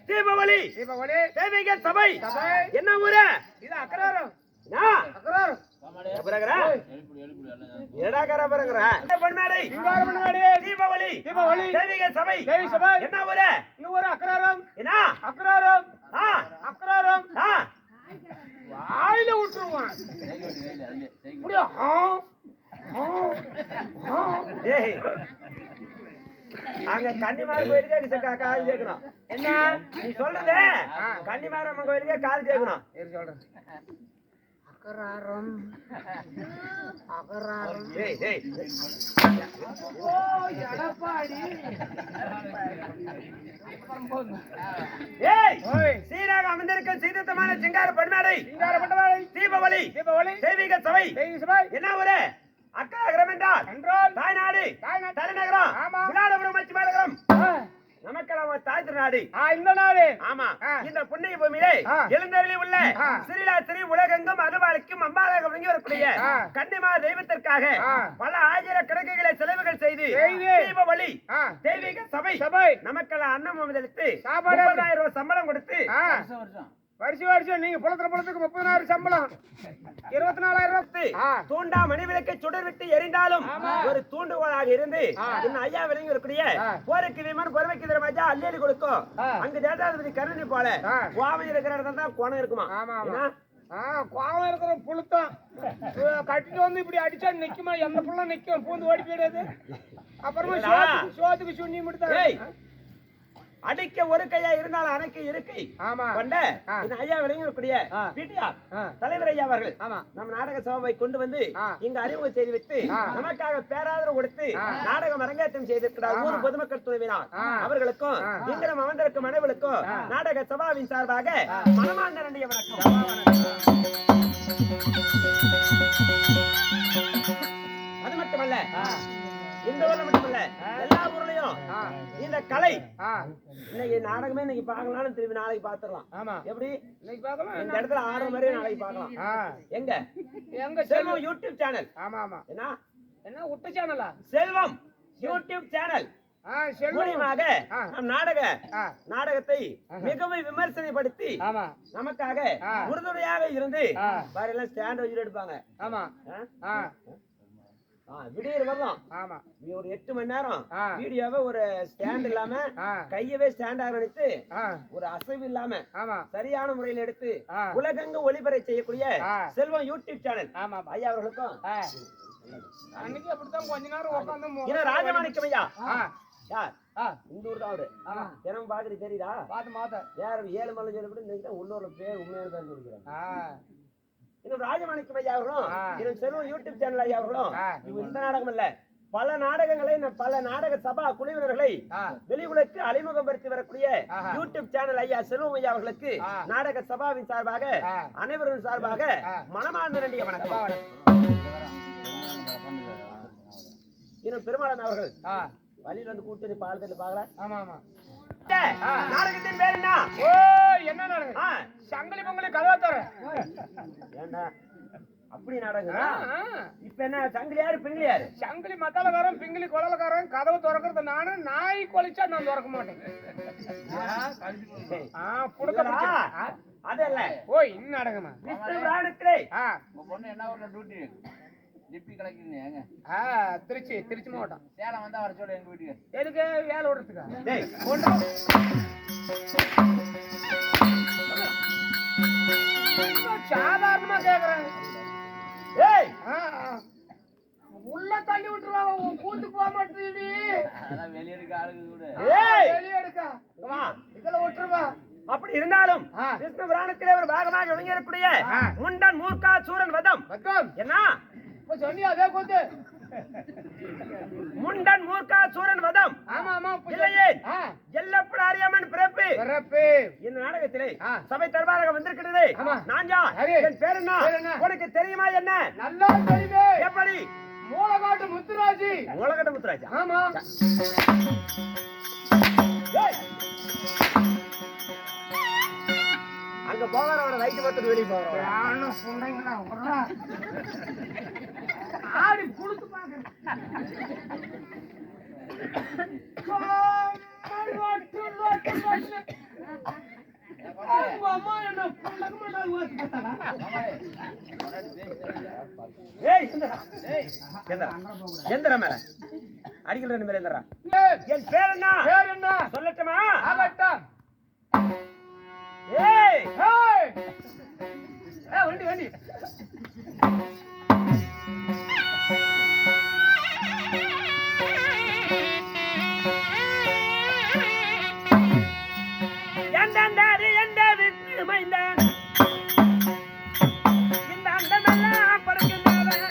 தீபாவளி தேவிக சபை என்ன ஊரு இது? அக்கராரம். தீபாவளி தேவிக சபை என்ன ஊரு? அக்கராரம். என்ன அக்கராரம்? அக்கராரம் வாயில விட்டுருவான். அங்க கன்னிமார கோயிலுக்கே காது கேட்கணும். என்ன நீ சொல்றது? கன்னிமாரம்மன் கோயிலுக்கே காது கேட்கணும். சொல்றேன். அகராரம் அகராரம். சீராக அமர்ந்திருக்க சீதத்தமான சிங்கார பண்பாடை தீபாவளி தெய்வீக சபை என்ன ஒரு அக்கராகரம் என்றால் தாய்நாடு தலைநகரம் விளாடபுரம் மச்சி மாநகரம் நமக்கெல்லாம் தாய் திருநாடு இந்த நாடு. ஆமா, இந்த புண்ணிய பூமியிலே எழுந்தருளி உள்ள ஸ்ரீலாத்திரி உலகெங்கும் அருவாளுக்கும் அம்பாளாக விளங்கி வரக்கூடிய கன்னிமா தெய்வத்திற்காக பல ஆயிரக்கணக்குகளை செலவுகள் செய்து தீபாவளி தெய்வீக சபை நமக்கெல்லாம் அன்னம் அளித்து 30,000 ரூபாய் சம்பளம் கொடுத்து வருஷம் நீங்க புலத்துக்கு 30,000 சம்பளம் 24,000 ரூபாய் தூண்டா மணி விளக்கை சுடர் விட்டு எரிந்தாலும் ஒரு தூண்டுகோலாக இருந்து இன்னும் ஐயா விளங்கி இருக்கக்கூடிய போருக்கு விமானம் பொறுமைக்கு தரமாச்சா அள்ளி கொடுக்கும். அங்கு தேசாதிபதி கருணி போல கோவம் இருக்கிற இடத்துல தான் குணம் இருக்குமா? கோவம் இருக்கிற புழுத்தம் கட்டிட்டு வந்து இப்படி அடிச்சா நிக்குமா? எந்த புள்ள நிக்கும்? பூந்து ஓடி போயிடாது. அப்புறமா சோத்துக்கு சுண்ணி முடித்தா அடிக்க ஒரு கையா இருந்தாலும் அணைக்க இருக்கை கொண்ட ஐயா விளங்கக்கூடிய தலைவர் ஐயா அவர்கள் நம் நாடக சபை கொண்டு வந்து இங்க அறிமுகம் செய்து வைத்து நமக்காக பேராதரவு கொடுத்து நாடகம் அரங்கேற்றம் செய்திருக்கிறார். ஊர் பொதுமக்கள் துணைவினார் அவர்களுக்கும் இங்க நம்ம அமர்ந்திருக்கும் அனைவருக்கும் நாடக சபாவின் சார்பாக மனமார்ந்த நன்றியை வணக்கம். அது மட்டுமல்ல, இந்த ஊர்ல மட்டுமல்ல எல்லா ஊர்லயும் இந்த கலை இன்னைக்கு நாடகமே இன்னைக்கு பார்க்கலாம்னு திரும்பி நாளைக்கு பாத்துடலாம். எப்படி இன்னைக்கு பார்க்கலாம்? இந்த இடத்துல ஆடுற மாதிரி நாளைக்கு பார்க்கலாம். எங்க செல்வம் யூடியூப் சேனல். ஆமா என்ன உட்ட சேனலா? செல்வம் யூடியூப் சேனல் மூலமாக நம் நாடகத்தை மிகவும் விமர்சனப்படுத்தி நமக்காக உறுதுணையாக இருந்து பாருங்க ஸ்டாண்ட் வச்சுட்டு எடுப்பாங்க. விடியர் வரலாம். ஆமா, ஒரு 8 மணி நேரம் வீடியோவை ஒரு ஸ்டாண்ட் இல்லாம கையவே ஸ்டாண்டா நினைத்து ஒரு அசைவு இல்லாம சரியான முறையில் எடுத்து உலகெங்கும் ஒளிபரை செய்யக்கூடிய செல்வம் யூடியூப் சேனல் ஐயா அவர்களுக்கும் அன்னைக்கு அப்படித்தான் கொஞ்ச நேரம் உட்காந்து ராஜமாணிக்கம் ஐயா யார் இந்த ஊர் தான் அவரு தினம் பாக்குறது தெரியுதா? வேற 7 மலை சொல்லி கூட இன்னைக்கு உள்ளூர்ல பேர் உண்மையான பேர் சொல்லிக்கிறாங்க. இன்னும் ராஜமாணிக்கம் ஐயா அவர்களும் செல்வம் யூடியூப் சேனல் ஐயா அவர்களும் இந்த நாடகம் இல்ல பல நாடகங்களை பல நாடக சபா குழுவினர்களை வெளியுலக்கு அறிமுகப்படுத்தி வரக்கூடிய யூடியூப் சேனல் ஐயா செல்வம் ஐயா அவர்களுக்கு நாடக சபாவின் சார்பாக அனைவரும் சார்பாக மனமார்ந்த நன்றியை வணக்கம். இன்னும் பெருமாளன் அவர்கள் வழியில் வந்து கூட்டு பால் தட்டு பாக்கல. நாடகத்தின் பேர் என்ன? என்ன நாடகம்? சங்கிலி பொங்கலி கதவை ஏண்டா அப்படி நாடகம்? இப்ப என்ன சங்கிலி யாரு பிங்கிலி யாரு? சங்கிலி மத்தாலக்காரன் பிங்கிலி கொலக்காரன் கதவை திறக்கிறது நானு. நாய் கொலிச்சா நான் திறக்க மாட்டேன். அதல்ல. ஓ இந்த நாடகமா? பொண்ணு என்ன ஒரு டியூட்டி டிப்பி கலக்கிறீங்க? திருச்சி மாவட்டம். சேலம் வந்தா வர சொல்ல எங்க வீட்டுக்கு. எதுக்கு? வேலை விடுறதுக்கா? சாதாரணமா கேக்குறாங்க. உள்ள தள்ளி விட்டுருவாங்க. கூட்டு போக மாட்டேங்குது. வெளியெடுக்க ஆளுங்க கூட வெளியெடுக்கா இதுல விட்டுருவா. அப்படி இருந்தாலும் விஷ்ணு புராணத்திலே ஒரு பாகமாக விளங்கியிருக்கூடிய முண்டன் மூர்க்கா சூரன் வதம் என்ன சொன்னியா? அதே கூத்து முண்டன் மூர்க்கா சூரன் வதம். இல்லையே எல்லப்பட அறியாமன் பிறப்பு இந்த நாடகத்திலே சபை தர்பாராக வந்திருக்கிறது. நான் என் பேர் என்ன உனக்கு தெரியுமா? என்ன நல்லா தெரியுமே. எப்படி? மூலகாட்டு முத்துராஜி. மூலகாட்டு முத்துராஜா? ஆமா. அங்க போகிறவன ரைட்டு பார்த்துட்டு வெளியே போகிறோம். எந்திர மேல அடிக்கல ரெண்டு மேல எந்திரா. என் பேர் என்ன? பேர் என்ன சொல்லட்டுமா? ஆகட்டும். ஏய் ஏய் வண்டி வண்டி எந்தாண்டாரு எந்த விட்டு மைந்தான் இந்த அண்டமெல்லாம் பறக்கின்றவன்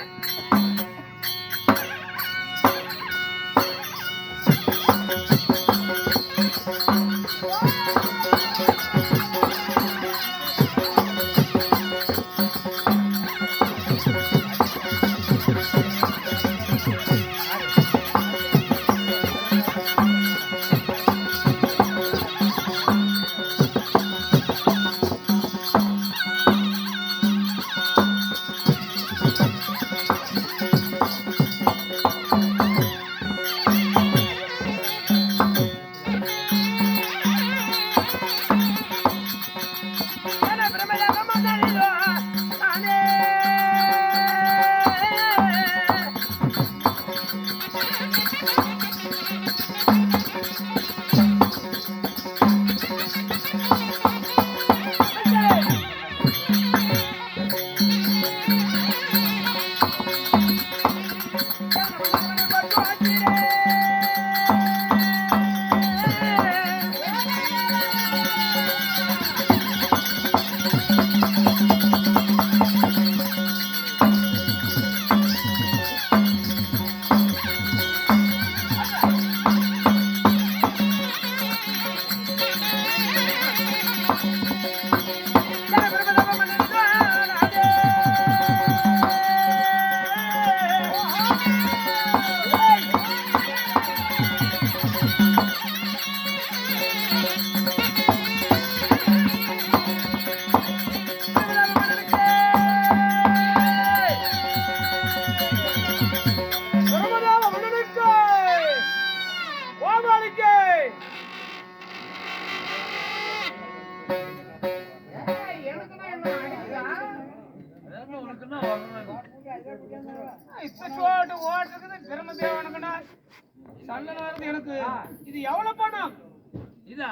எனக்கு இது எவ்வளவு பணம்? இதா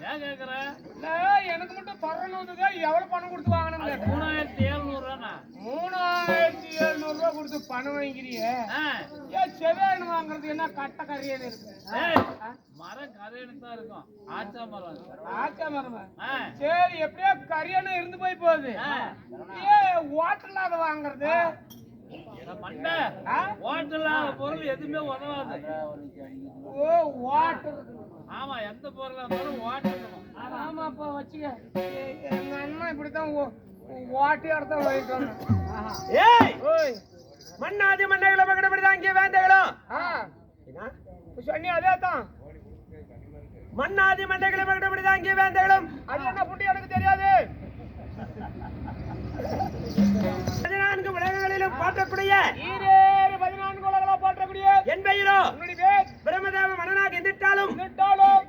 ஏன் கேக்குற? எனக்கு மட்டும் பரவாயில்ல. எவ்வளவு பணம் கொடுத்து வாங்கினது? 3700 3700 ரூபாய் கொடுத்து பணம் வாங்கிக்கிறிய? ஏன் செவ்வாய் வாங்குறது என்ன கட்ட கரையில இருக்கு? மரம் கரையனு தான் இருக்கும். ஆச்சா மரம். ஆச்சா மரம். சரி, எப்படியோ கரையான இருந்து போய் போகுது. ஏன் ஹோட்டல்ல அதை வாங்குறது? பொருள் எதுவுமே உதவாது. ஓ, வாட்டர். ஆமா, எந்த பொருளா இருந்தாலும் வாட்டர். ஆமாப்பா, வச்சுக்க. எங்க அண்ணன் இப்படித்தான் வாட்டி இடத்த வாங்கிக்கணும். ஏய் மண்ணாதி மண்டைகளை பக்கடப்படிதான் இங்கே வேண்டைகளும் சொன்னி அதே தான். மண்ணாதி மண்டைகளை பக்கடப்படிதான் இங்கே வேண்டைகளும். அது என்ன புட்டி எனக்கு தெரியாது. 14 உலகங்களிலும் போற்றக்கூடிய 14 உலகங்கள போற்றக்கூடிய என் பெயரோ பிரம்மதேவ மன்னனாக எந்திட்டாலும்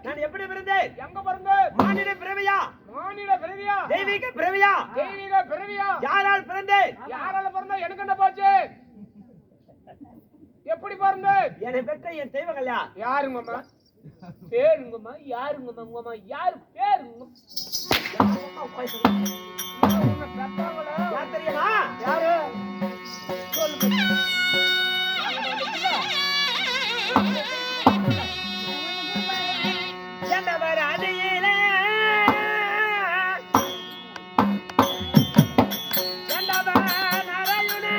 நான் எப்படி பிறந்தேன்? எங்க பிறந்தேன்? மானிட பிறவியா? மானிட பிறவியா? தெய்வீக பிறவியா? தெய்வீக பிறவியா? யாரால் பிறந்தேன்? யாரால பிறந்தேன்? எனக்கு என்ன போச்சு? எப்படி பிறந்தேன்? என்னை பெற்ற என் தெய்வங்கள்யா யாருங்கம்மா? பேருங்கம்மா? யாருங்கம்மா? உங்கம்மா யாரு? பேருங்க யார் தெரியுமா? யாரு? சொல்லு. என்னவர் அடியிலே என்னவர் நரையுனே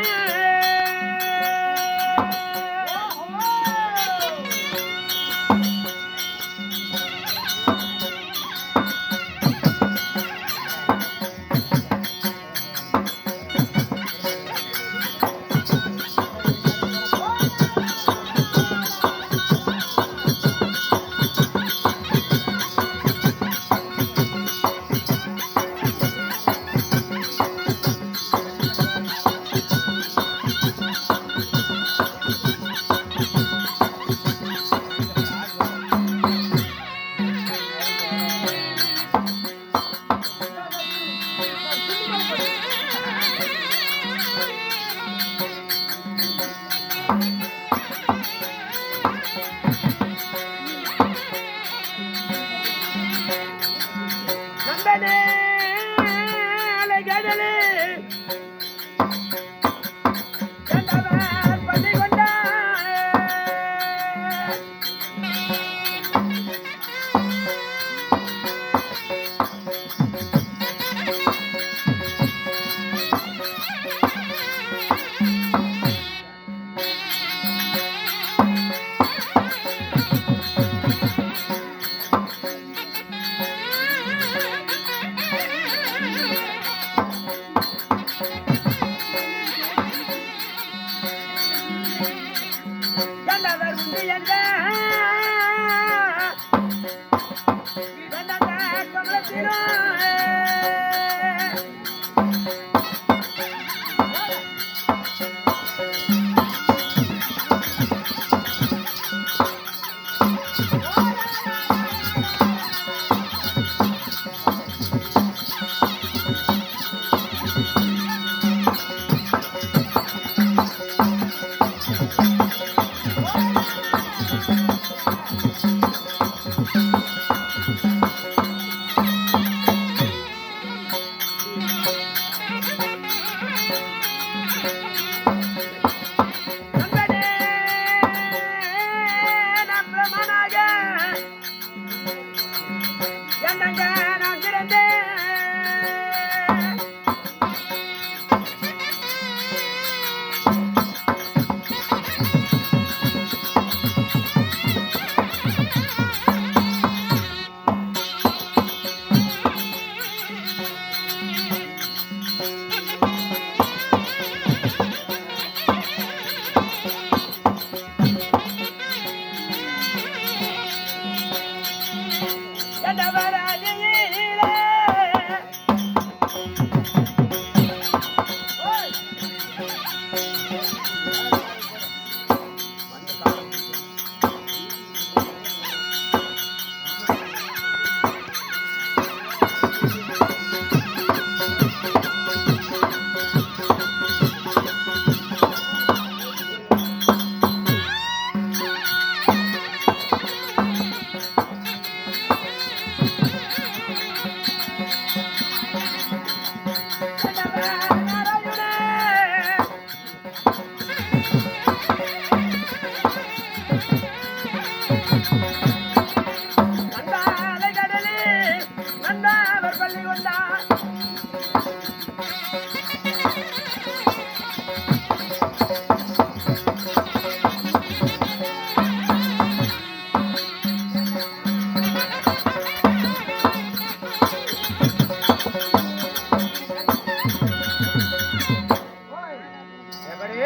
எப்படி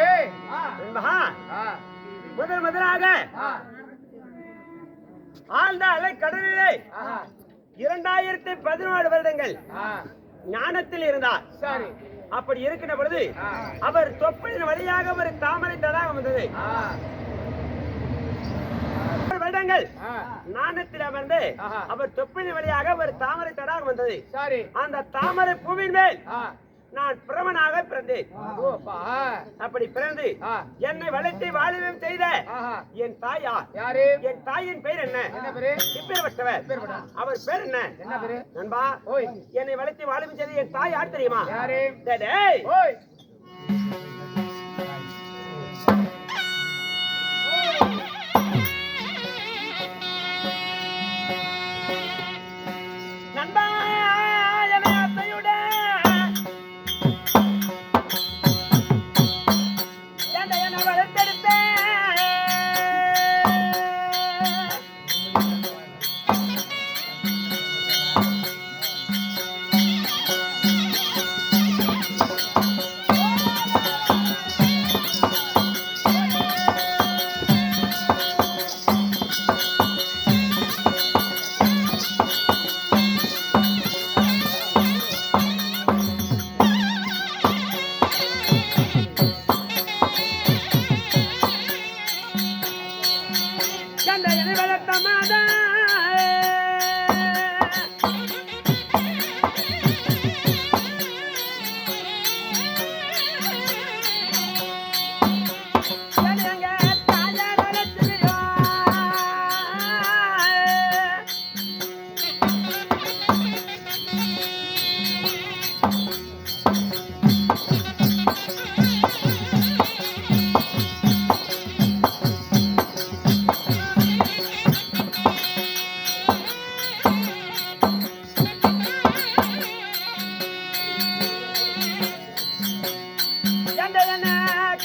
நண்பா, முதலாக ஆழ்ந்த அலை கடலிலே 2014 வருடங்கள் ஞானத்தில் இருந்தார். சரி. அப்படி இருக்கின்ற பொழுது அவர் தொப்பலின் வழியாக ஒரு தாமரை தடாகம் வந்தது. வருடங்கள் ஞானத்தில் அமர்ந்து அவர் தொப்பலின் வழியாக ஒரு தாமரை தடாகம் வந்தது. சரி. அந்த தாமரை பூவின் மேல் நான் பிரமனாக பிறந்தேன். அப்படி பிறந்து என்னை வளர்த்து வாலிபம் செய்த என் தாயா யாரு? என் தாயின் பெயர் என்ன? என்ன பேரு? இப்பேற்பட்டவர். அவர் பேர் என்ன? என்ன பேரு? நண்பா, என்னை வளர்த்து வாலிபம் செய்த என் தாய் யார் தெரியுமா? யாரு? டேய், ஓய். நண்பா, என்னை அத்தையுடன் என்னை வளர்த்தெடுத்தேன். என்னை வளர்த்த மாதா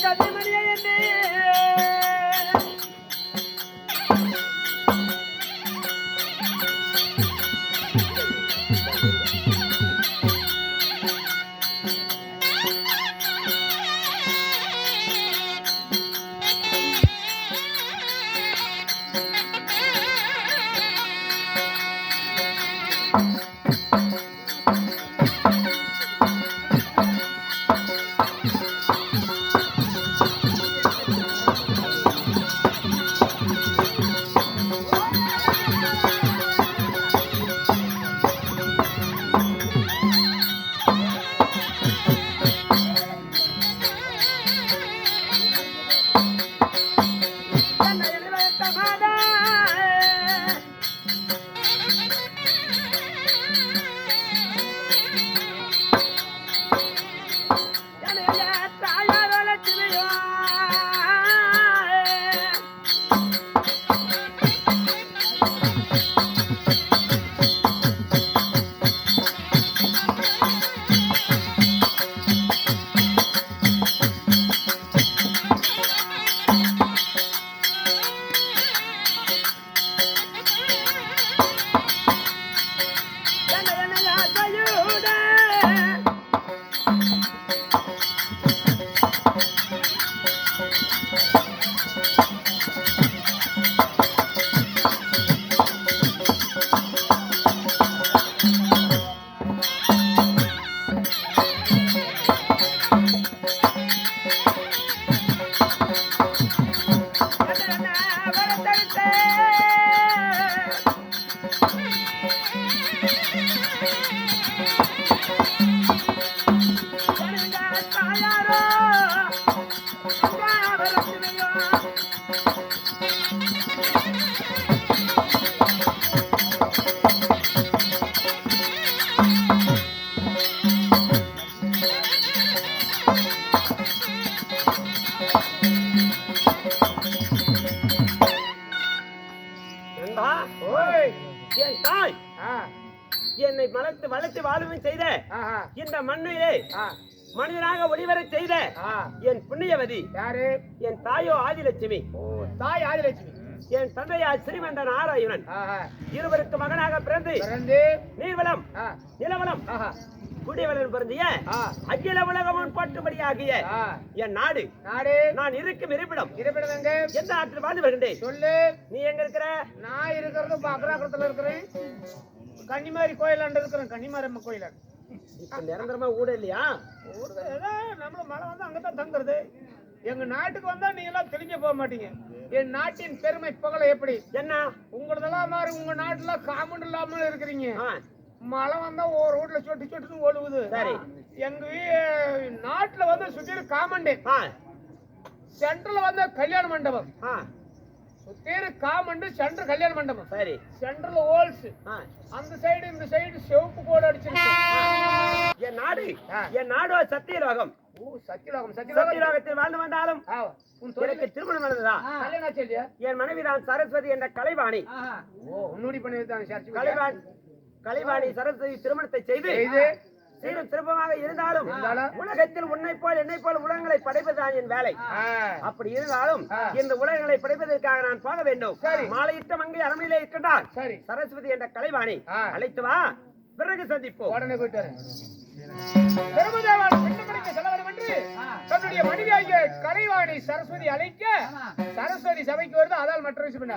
கதிமணியை என்று என் தாய் என்னை வளர்த்து வாழும் செய்த இந்த மண்ணிலே மனிதனாக ஒளிவர செய்த என் புண்ணியவதி யாரு? என் தாயோ ஆதிலட்சுமி. தாய் ஆதிலட்சுமி. என் தந்தையா ஸ்ரீமந்த நாராயணன். இருவருக்கு மகனாக பிறந்து பிறந்து நீர்வளம் நிலவளம் குடிவலன் பொருந்திய அகில உலகமும் போற்றும்படியாகிய என் நாடு நான் இருக்கும் இருப்பிடம் எங்க எந்த நாட்டில் வாழ்ந்து வருகின்றேன் சொல்லு. நீ எங்க இருக்கிற? நான் இருக்கிறது அக்ராகரத்துல இருக்கிறேன். கன்னிமாரி கோயிலாண்டு இருக்கிறேன். கன்னிமாரம்ம கோயிலாண்டு. இப்ப நிரந்தரமா ஊட இல்லையா? நம்மள மழை வந்து அங்கதான் தங்குறது. எங்க நாட்டுக்கு வந்தா நீங்க எல்லாம் தெளிஞ்ச போக மாட்டீங்க. என் நாட்டின் பெருமை புகழ எப்படி என்ன உங்களதெல்லாம் மாதிரி உங்க நாட்டுல காமன் இல்லாம இருக்கிறீங்க. மழை வந்தா ஒரு வீட்டுல சொட்டு சொட்டுன்னு ஒழுகுது. சரி. எங்க நாட்டுல வந்து சுத்திரு காமண்டே சென்ட்ரல் வந்து கல்யாண மண்டபம். சுத்தீரு காமண்டு சென்ட்ரல் கல்யாண மண்டபம். சரி. சென்ட்ரல் ஹோல்ஸ் அந்த சைடு இந்த சைடு சிவப்பு கோடு அடிச்சிருக்கு. என் நாடு சத்தியலோகம். சத்தியலோகத்தில் வாழ்ந்து வந்தாலும் எனக்கு திருமணம் நடந்ததா? என் மனைவி தான் சரஸ்வதி என்ற கலைவாணி. கலைவாணி சரஸ்வதி திருமணத்தை செய்து சீரும் சிறப்பமாக இருந்தாலும் உலகத்தில் உன்னை போல் என்னை போல் உலகங்களை படைப்பதுதான் என் வேலை. அப்படி இருந்தாலும் இந்த உலகங்களை படைப்பதற்காக நான் போக வேண்டும். மாலையிட்ட மங்கை அரண்மனையிலே இருக்கின்றார் சரஸ்வதி என்ற கலைவாணி. அழைத்து வா, பிறகு சந்திப்போம். உடனே போயிட்டாரு. தன்னுடைய மனைவியாகிய கலைவாணி சரஸ்வதி அழைக்க சரஸ்வதி சபைக்கு வருது. அதால் மற்ற விஷயம்